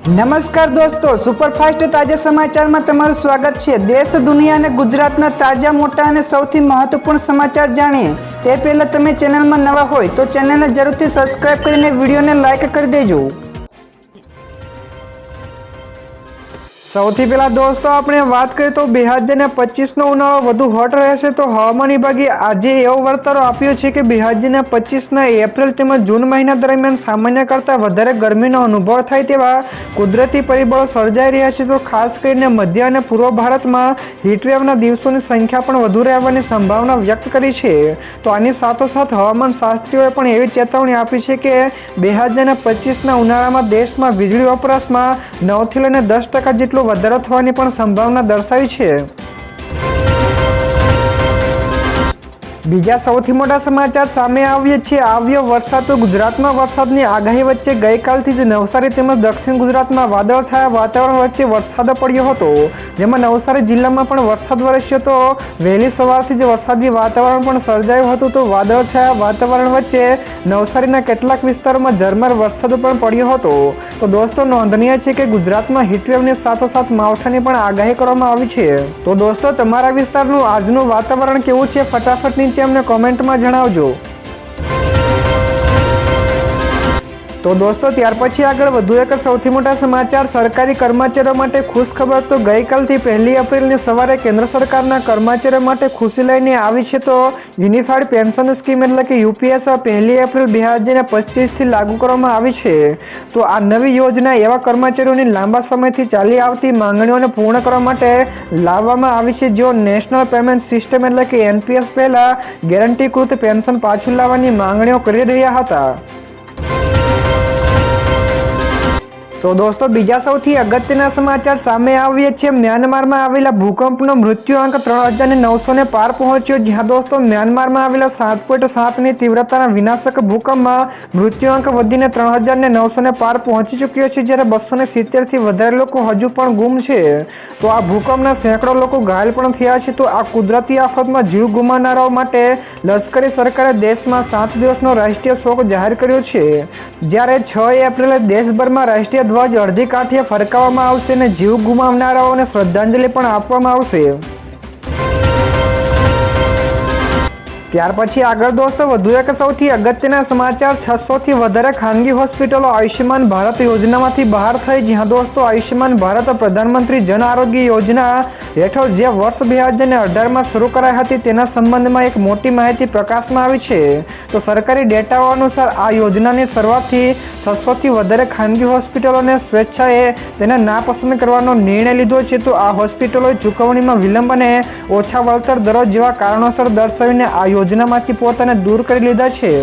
નમસ્કાર દોસ્તો, સુપરફાસ્ટ તાજા સમાચારમાં તમારું સ્વાગત છે। દેશ, દુનિયા અને ગુજરાતના તાજા, મોટા અને સૌથી મહત્વપૂર્ણ સમાચાર જાણીએ તે પહેલા તમે ચેનલમાં નવા હોય તો ચેનલને જરૂરથી સબસ્ક્રાઇબ કરીને વિડીયોને લાઇક કરી દેજો। સૌથી પહેલા દોસ્તો આપણે વાત કરીએ તો 2025નો ઉનાળો વધુ હોટ રહેશે। તો હવામાન વિભાગે આજે એવો વર્તારો આપ્યો છે કે 2025ના એપ્રિલ તેમજ જૂન મહિના દરમિયાન સામાન્ય કરતાં વધારે ગરમીનો અનુભવ થાય તેવા કુદરતી પરિબળો સર્જાઈ રહ્યા છે। તો ખાસ કરીને મધ્ય અને પૂર્વ ભારતમાં હીટવેવના દિવસોની સંખ્યા પણ વધુ રહેવાની સંભાવના વ્યક્ત કરી છે। તો આની સાથોસાથ હવામાન શાસ્ત્રીઓએ પણ એવી ચેતવણી આપી છે કે 2025ના ઉનાળામાં દેશમાં વીજળી વપરાશમાં 9થી લઈને 10% જેટલો વધારો થવાની પણ સંભાવના દર્શાવી છે। બીજા સૌથી મોટા સમાચાર સામે આવ્યો વરસાદ। તો ગુજરાતમાં વરસાદની આગાહી વચ્ચે ગઈકાલથી જ નવસારી તેમજ દક્ષિણ ગુજરાતમાં વાદળછાયા વાતાવરણ વચ્ચે વરસાદ પડ્યો હતો, જેમાં નવસારી જિલ્લામાં પણ વરસાદ વરસ્યો હતો। વહેલી સવારથી જ વરસાદી વાતાવરણ પણ સર્જાયું હતું। તો વાદળછાયા વાતાવરણ વચ્ચે નવસારીના કેટલાક વિસ્તારોમાં ઝરમર વરસાદ પણ પડ્યો હતો। તો દોસ્તો નોંધનીય છે કે ગુજરાતમાં હીટવેવની સાથોસાથ માવઠાની પણ આગાહી કરવામાં આવી છે। તો દોસ્તો તમારા વિસ્તારનું આજનું વાતાવરણ કેવું છે ફટાફટ નીચે અમને કોમેન્ટમાં જણાવજો। તો દોસ્તો ત્યાર પછી આગળ વધુ એક સૌથી મોટા સમાચાર સરકારી કર્મચારીઓ માટે ખુશ ખબર। તો ગઈકાલથી 1 એપ્રિલની સવારે કેન્દ્ર સરકારના કર્મચારીઓ માટે ખુશી લઈને આવી છે। તો યુનિફાઈડ પેન્શન સ્કીમ એટલે કે યુપીએસ 1 એપ્રિલ 2025થી લાગુ કરવામાં આવી છે। તો આ નવી યોજના એવા કર્મચારીઓની લાંબા સમયથી ચાલી આવતી માંગણીઓને પૂર્ણ કરવા માટે લાવવામાં આવી છે, જેઓ નેશનલ પેમેન્ટ સિસ્ટમ એટલે કે એનપીએસ પહેલા ગેરંટીકૃત પેન્શન પાછું લાવવાની માંગણીઓ કરી રહ્યા હતા। તો દોસ્તો બીજા સૌથી અગત્યના સમાચાર સામે આવ્યા છે। મ્યાનમારમાં આવેલા ભૂકંપનો મૃત્યુઆંક 3900ને પાર પહોંચ્યો। જ્યાં દોસ્તો મ્યાનમારમાં આવેલા 7.7ની તીવ્રતાના વિનાશક ભૂકંપમાં મૃત્યુઆંક વધીને 3900ને પાર પહોંચી ચૂક્યો છે, જ્યારે 270થી વધારે લોકો હજુ પણ ગુમ છે। તો આ ભૂકંપના સેંકડો લોકો ઘાયલ પણ થયા છે। તો આ કુદરતી આફતમાં જીવ ગુમાવનારાઓ માટે લશ્કરી સરકારે દેશમાં 7 દિવસનો રાષ્ટ્રીય શોક જાહેર કર્યો છે, જ્યારે 6 એપ્રિલે દેશભરમાં રાષ્ટ્રીય ધ્વજ અડધી કાઠીએ ફરકાવવામાં આવશે અને જીવ ગુમાવનારાઓને શ્રદ્ધાંજલિ પણ આપવામાં આવશે। ત્યાર પછી આગળ દોસ્તો વધુ એક સૌથી અગત્યના સમાચાર 600થી વધારે ખાનગી હોસ્પિટલો આયુષ્યમાન ભારત યોજનામાંથી બહાર થઈ। જ્યાં દોસ્તો આયુષ્યમાન ભારત પ્રધાનમંત્રી જન આરોગ્ય યોજના હેઠળ જે વર્ષ 2018માં શરૂ કરાઈ હતી તેના સંબંધમાં એક મોટી માહિતી પ્રકાશમાં આવી છે। તો સરકારી ડેટાઓ અનુસાર આ યોજનાની શરૂઆતથી 600થી વધારે ખાનગી હોસ્પિટલોને સ્વેચ્છાએ તેને નાપસંદ કરવાનો નિર્ણય લીધો છે। તો આ હોસ્પિટલોએ ચૂકવણીમાં વિલંબ અને ઓછા વળતર દરો જેવા કારણોસર દર્શાવીને આ યોજનામાંથી પોતાને દૂર કરી લીધા છે।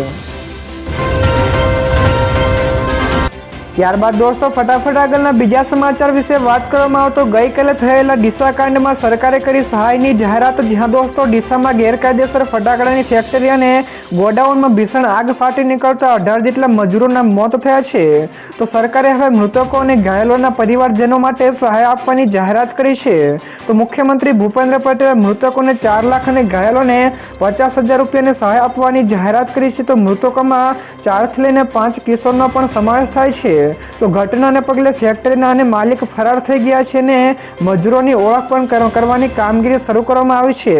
ત્યારબાદ દોસ્તો ફટાફટ આગળના બીજા સમાચાર વિશે વાત કરવામાં આવે તો ગઈકાલે થયેલા ડીસા કાંડમાં સરકારે કરી સહાયની જાહેરાત। જ્યાં દોસ્તો ડીસામાં ગેરકાયદેસર ફટાકડાની ફેક્ટરી અને ગોડાઉનમાં ભીષણ આગ ફાટી નીકળતા 18 જેટલા મજૂરોના મોત થયા છે। તો સરકારે હવે મૃતકો અને ઘાયલોના પરિવારજનો માટે સહાય આપવાની જાહેરાત કરી છે। તો મુખ્યમંત્રી ભૂપેન્દ્ર પટેલે મૃતકોને 4 લાખ અને ઘાયલોને 50,000 રૂપિયાની સહાય આપવાની જાહેરાત કરી છે। તો મૃતકોમાં 4થી લઈને 5 કિશોરનો પણ સમાવેશ થાય છે। તો ઘટનાને પગલે ફેક્ટરીના અને માલિક ફરાર થઈ ગયા છે અને મજૂરોની ઓળખ પણ કરવાની કામગીરી શરૂ કરવામાં આવી છે।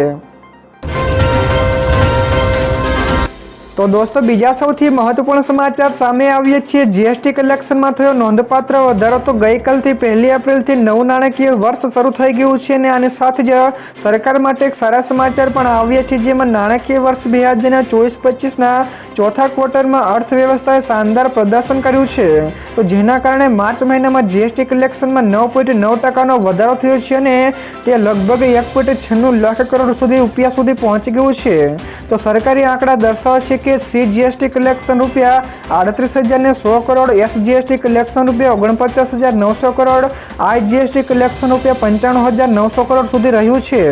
તો દોસ્તો બીજા સૌથી મહત્વપૂર્ણ સમાચાર સામે આવ્યા છે। જીએસટી કલેક્શનમાં થયો નોંધપાત્ર વધારો। તો ગઈકાલથી 1 એપ્રિલથી નવું નાણાકીય વર્ષ શરૂ થઈ ગયું છે અને આની સાથે જ સરકાર માટે એક સારા સમાચાર પણ આવ્યા છે, જેમાં નાણાકીય વર્ષ 2024-25ના ચોથા ક્વાર્ટરમાં અર્થવ્યવસ્થાએ શાનદાર પ્રદર્શન કર્યું છે। તો જેના કારણે માર્ચ મહિનામાં જીએસટી કલેક્શનમાં 9.9%નો વધારો થયો છે અને તે લગભગ 1.96 લાખ કરોડ રૂપિયા સુધી પહોંચી ગયું છે। તો સરકારી આંકડા દર્શાવે છે કે સીજીએસટી કલેક્શન રૂપિયા 38,100 કરોડ, એસજીએસટી કલેક્શન રૂપિયા 49,900 કરોડ, આઈજીએસટી કલેક્શન રૂપિયા 95,900 કરોડ સુધી રહ્યું છે।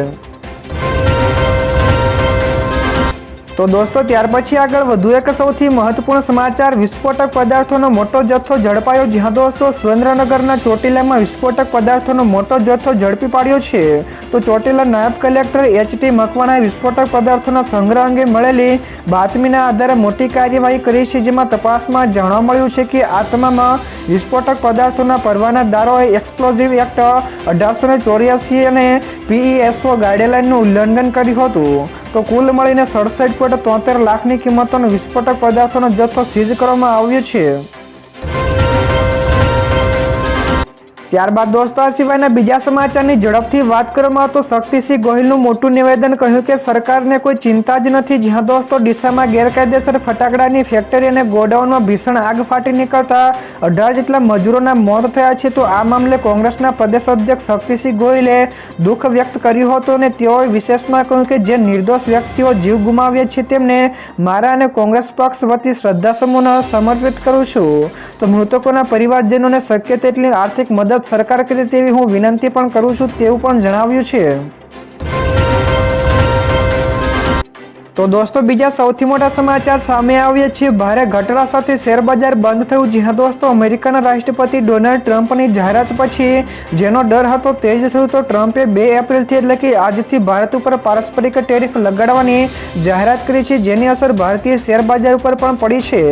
તો દોસ્તો ત્યાર પછી આગળ વધુ એક સૌથી મહત્વપૂર્ણ સમાચાર, વિસ્ફોટક પદાર્થોનો મોટો જથ્થો ઝડપાયો. જ્યાં દોસ્તો સુરેન્દ્રનગરના ચોટીલામાં વિસ્ફોટક પદાર્થોનો મોટો જથ્થો ઝડપી પાડ્યો છે. તો ચોટીલા નાયબ કલેક્ટર એચ.ટી. મકવાણાએ વિસ્ફોટક પદાર્થોના સંગ્રહ અંગે મળેલી બાતમીના આધારે મોટી કાર્યવાહી કરી છે. જેમાં તપાસમાં જાણવા મળ્યું છે કે આ તમામ વિસ્ફોટક પદાર્થોના પરવાનાદારોએ એક્સપ્લોઝિવ એક્ટ 1884 અને PESO ગાઈડલાઇનનું ઉલ્લંઘન કર્યું હતું. તો કુલ મળીને 67.73 લાખની કિંમતનો વિસ્ફોટક પદાર્થોનો જથ્થો સીઝ કરવામાં આવ્યો છે. ત્યારબાદ દોસ્તો આ સિવાયના બીજા સમાચારની ઝડપથી વાત કરવામાં તો શક્તિસિંહ ગોહિલનું મોટું નિવેદન, કહ્યું કે સરકારને કોઈ ચિંતા જ નથી. જ્યાં દોસ્તો ડીસામાં ગેરકાયદેસર ફટાકડાની ફેક્ટરી અને ગોડાઉનમાં ભીષણ આગ ફાટી નીકળતા 18 જેટલા મજૂરોના મોત થયા છે. તો આ મામલે કોંગ્રેસના પ્રદેશ અધ્યક્ષ શક્તિસિંહ ગોહિલે દુઃખ વ્યક્ત કર્યું હતું અને તેઓએ વિશેષમાં કહ્યું કે જે નિર્દોષ વ્યક્તિઓ જીવ ગુમાવ્યા છે તેમને મારા અને કોંગ્રેસ પક્ષ વતી શ્રદ્ધાસુમન સમર્પિત કરું છું. તો મૃતકોના પરિવારજનોને શક્ય તેટલી આર્થિક મદદ સરકાર કરે તેવી હું વિનંતી પણ કરું છું, તેવું પણ જણાવ્યું છે. તો દોસ્તો બીજા સૌથી મોટા સમાચાર સામે આવ્યા છે. ભારે ઘટાડા સાથે શેરબજાર બંધ થયું. જ્યાં દોસ્તો અમેરિકાના રાષ્ટ્રપતિ ડોનાલ્ડ ટ્રમ્પની જાહેરાત પછી જેનો ડર હતો તે જ થયું. તો ટ્રમ્પે 2 એપ્રિલથી એટલે કે આજથી ભારત ઉપર પારસ્પરિક ટેરિફ લગાડવાની જાહેરાત કરી છે, જેની અસર ભારતીય શેરબજાર ઉપર પણ પડી છે.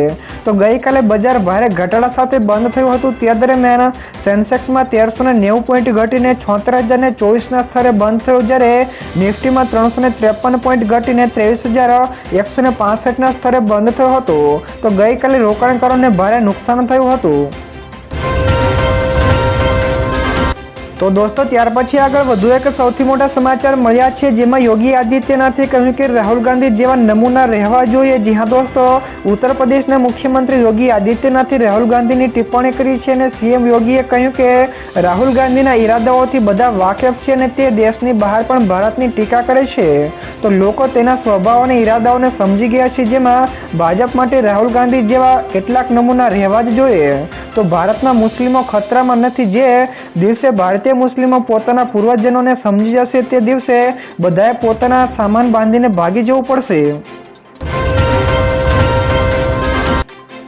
તો ગઈકાલે બજાર ભારે ઘટાડા સાથે બંધ થયું હતું. તે દરમિયાન સેન્સેક્સમાં 1390 પોઈન્ટ ઘટીને 76,024ના સ્તરે બંધ થયું, જ્યારે નિફ્ટીમાં 353 પોઈન્ટ ઘટીને 23,165ના સ્તરે બંધ થયો હતો. તો ગઈકાલે રોકાણકારોને ભારે નુકસાન થયું હતું. તો દોસ્તો ત્યાર પછી આગળ વધુ એક સૌથી મોટા સમાચાર મળ્યા છે, જેમાં યોગી આદિત્યનાથે કહ્યું કે રાહુલ ગાંધી જેવા નમૂના રહેવા જોઈએ. જી હા દોસ્તો, ઉત્તર પ્રદેશના મુખ્યમંત્રી યોગી આદિત્યનાથે રાહુલ ગાંધીની ટિપ્પણી કરી છે અને સીએમ યોગીએ કહ્યું કે રાહુલ ગાંધીના ઈરાદાઓથી બધા વાકેફ છે અને તે દેશની બહાર પણ ભારતની ટીકા કરે છે. તો લોકો તેના સ્વભાવ અને ઈરાદાઓને સમજી ગયા છે, જેમાં ભાજપ માટે રાહુલ ગાંધી જેવા કેટલાક નમૂના રહેવા જ જોઈએ. તો ભારતમાં મુસ્લિમો ખતરામાં નથી. જે દિવસે ભારતીય મુસ્લિમો પોતાના પૂર્વજનોને સમજી જશે તે દિવસે બધાએ પોતાના સામાન બાંધીને ભાગી જવું પડશે.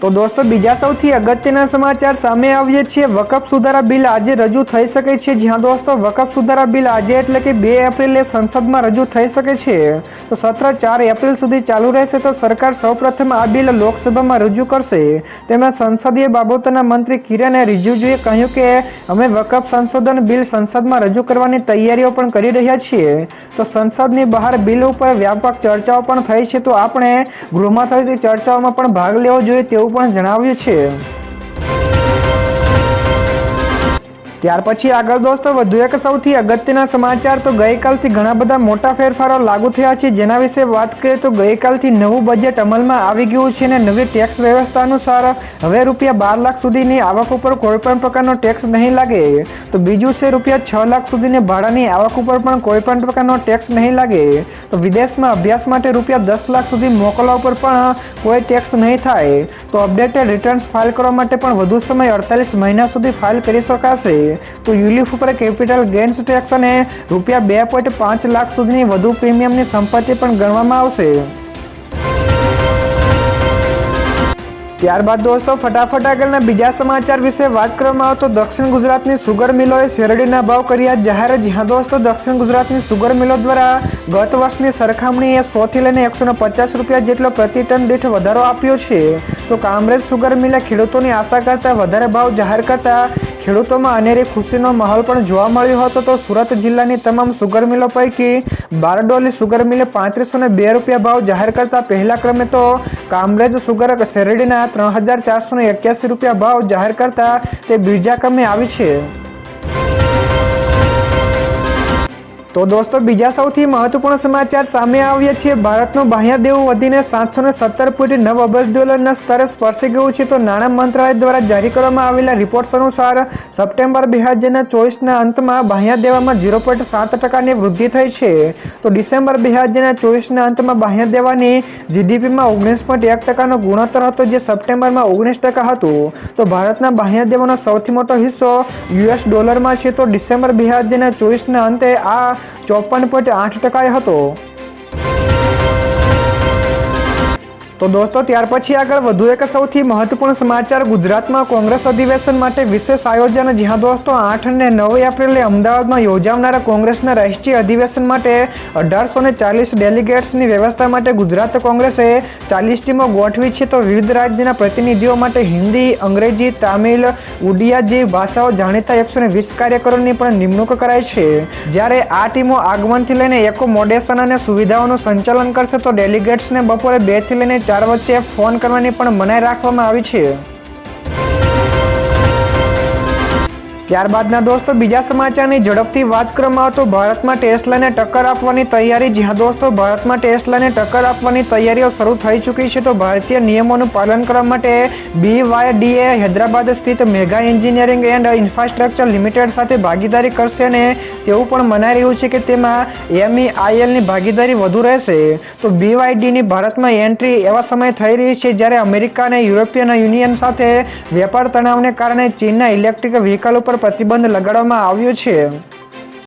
તો દોસ્તો બીજા સૌથી અગત્યના સમાચાર સામે આવ્યા છે. વકફ સુધારા બિલ આજે રજૂ થઈ શકે છે. જ્યાં દોસ્તો વકફ સુધારા બિલ આજે એટલે કે 2 એપ્રિલે સંસદમાં રજૂ થઈ શકે છે. તો સત્ર 4 એપ્રિલ સુધી ચાલુ રહેશે. તો સરકાર સૌપ્રથમ આ બિલ લોકસભામાં રજૂ કરશે. તેમાં સંસદીય બાબતોના મંત્રી કિરણ રિજિજુએ કહ્યું કે અમે વકફ સંશોધન બિલ સંસદમાં રજૂ કરવાની તૈયારીઓ પણ કરી રહ્યા છીએ. તો સંસદની બહાર બિલ ઉપર વ્યાપક ચર્ચાઓ પણ થઈ છે. તો આપણે ગૃહમાં થતી ચર્ચાઓમાં પણ ભાગ લેવો જોઈએ તેવું પણ જણાવ્યું છે. ત્યાર પછી આગળ દોસ્તો વધુ એક સૌથી અગત્યના સમાચાર, તો ગઈકાલથી ઘણા બધા મોટા ફેરફારો લાગુ થયા છે. જેના વિશે વાત કરીએ તો ગઈકાલથી નવું બજેટ અમલમાં આવી ગયું છે અને નવી ટેક્સ વ્યવસ્થા અનુસાર હવે ₹12 લાખ સુધીની આવક ઉપર કોઈપણ પ્રકારનો ટેક્સ નહીં લાગે. તો બીજું છે ₹6 લાખ સુધીની ભાડાની આવક ઉપર પણ કોઈપણ પ્રકારનો ટેક્સ નહીં લાગે. તો વિદેશમાં અભ્યાસ માટે ₹10 લાખ સુધી મોકલવા ઉપર પણ કોઈ ટેક્સ નહીં થાય. તો અપડેટેડ રિટર્ન્સ ફાઇલ કરવા માટે પણ વધુ સમય 48 મહિના સુધી ફાઇલ કરી શકાશે. તો યુલિપ ઉપર કેપિટલ ગેઇન્સ ટેક્સ અને ₹2.5 લાખ સુધીની વધુ પ્રીમિયમની સંપત્તિ પણ ગણવામાં આવશે. ત્યારબાદ દોસ્તો ફટાફટ આગળના બીજા સમાચાર વિશે વાત કરવામાં આવે તો દક્ષિણ ગુજરાતની સુગર મિલોએ શેરડીના ભાવ કર્યા જાહેર. જ્યાં દોસ્તો દક્ષિણ ગુજરાતની સુગર મિલો દ્વારા ગત વર્ષની સરખામણીએ 100 થી લઈને ₹150 જેટલો પ્રતિ ટન દીઠ વધારો આપ્યો છે. તો કામરેજ સુગર મિલે ખેડૂતોની આશા કરતાં વધારે ભાવ જાહેર કરતા ખેડૂતોમાં અનેરી ખુશીનો માહોલ પણ જોવા મળ્યો હતો. તો સુરત જિલ્લાની તમામ સુગર મિલો પૈકી બારડોલી સુગર મિલે ₹3502 ભાવ જાહેર કરતા પહેલા ક્રમે તો કામરેજ સુગર શેરડીના ₹3481 ભાવ જાહેર કરતા તે બીજા ક્રમે આવી છે. તો દોસ્તો બીજા સૌથી મહત્વપૂર્ણ સમાચાર સામે આવ્યા છે. ભારતનું બાહ્ય દેવું વધીને $717.9 અબજ સ્તરે સ્પર્શી ગયું છે. તો નાણાં મંત્રાલય દ્વારા જારી કરવામાં આવેલા રિપોર્ટ્સ અનુસાર સપ્ટેમ્બર 2024ના અંતમાં બાહ્ય દેવામાં 0.7%ની વૃદ્ધિ થઈ છે. તો ડિસેમ્બર 2024ના અંતમાં બાહ્ય દેવાની જીડીપીમાં 19.1%નો ગુણોત્તર હતો, જે સપ્ટેમ્બરમાં 19% હતું. તો ભારતના બાહ્ય દેવાનો સૌથી મોટો હિસ્સો US ડોલરમાં છે. તો ડિસેમ્બર 2024ના અંતે આ 54.8% હતો. તો દોસ્તો ત્યાર પછી આગળ વધુ એક સૌથી મહત્વપૂર્ણ સમાચાર ગુજરાતમાં કોંગ્રેસ અધિવેશન માટે વિશેષ આયોજન જ્યાં દોસ્તો 8 અને 9 એપ્રિલે અમદાવાદમાં યોજાનારા કોંગ્રેસના રાષ્ટ્રીય અધિવેશન માટે 1840 ડેલિગેટ્સની વ્યવસ્થા માટે ગુજરાત કોંગ્રેસે 40 ટીમો ગોઠવી છે. તો વિવિધ રાજ્યના પ્રતિનિધિઓ માટે હિન્દી, અંગ્રેજી, તામિલ, ઉડિયા જેવી ભાષાઓ જાણીતા 120 કાર્યકરોની પણ નિમણૂક કરાઈ છે. જ્યારે આ ટીમો આગમનથી લઈને એકોમોડેશન અને સુવિધાઓનું સંચાલન કરશે તો ડેલિગેટ્સને બપોરે 2 થી લઈને 4 વચ્ચે ફોન કરવાની પણ મનાઈ રાખવામાં આવી છે. ત્યારબાદના દોસ્તો બીજા સમાચારની ઝડપથી વાત કરવામાં આવે તો ભારતમાં ટેસ્લાને ટક્કર આપવાની તૈયારી. જ્યાં દોસ્તો ભારતમાં ટેસ્લાને ટક્કર આપવાની તૈયારીઓ શરૂ થઈ ચૂકી છે. તો ભારતીય નિયમોનું પાલન કરવા માટે BYD હૈદરાબાદ સ્થિત mega engineering and infrastructure limited સાથે ભાગીદારી કરશે અને તેવું પણ મનાઈ રહ્યું છે કે તેમાં MEILની ભાગીદારી વધુ રહેશે. તો BYDની ભારતમાં એન્ટ્રી એવા સમયે થઈ રહી છે જ્યારે અમેરિકા અને યુરોપિયન યુનિયન સાથે વેપાર તણાવને કારણે ચીનના ઇલેક્ટ્રિક વ્હીકલ ઉપર પ્રતિબંધ લગાડવામાં આવ્યો છે.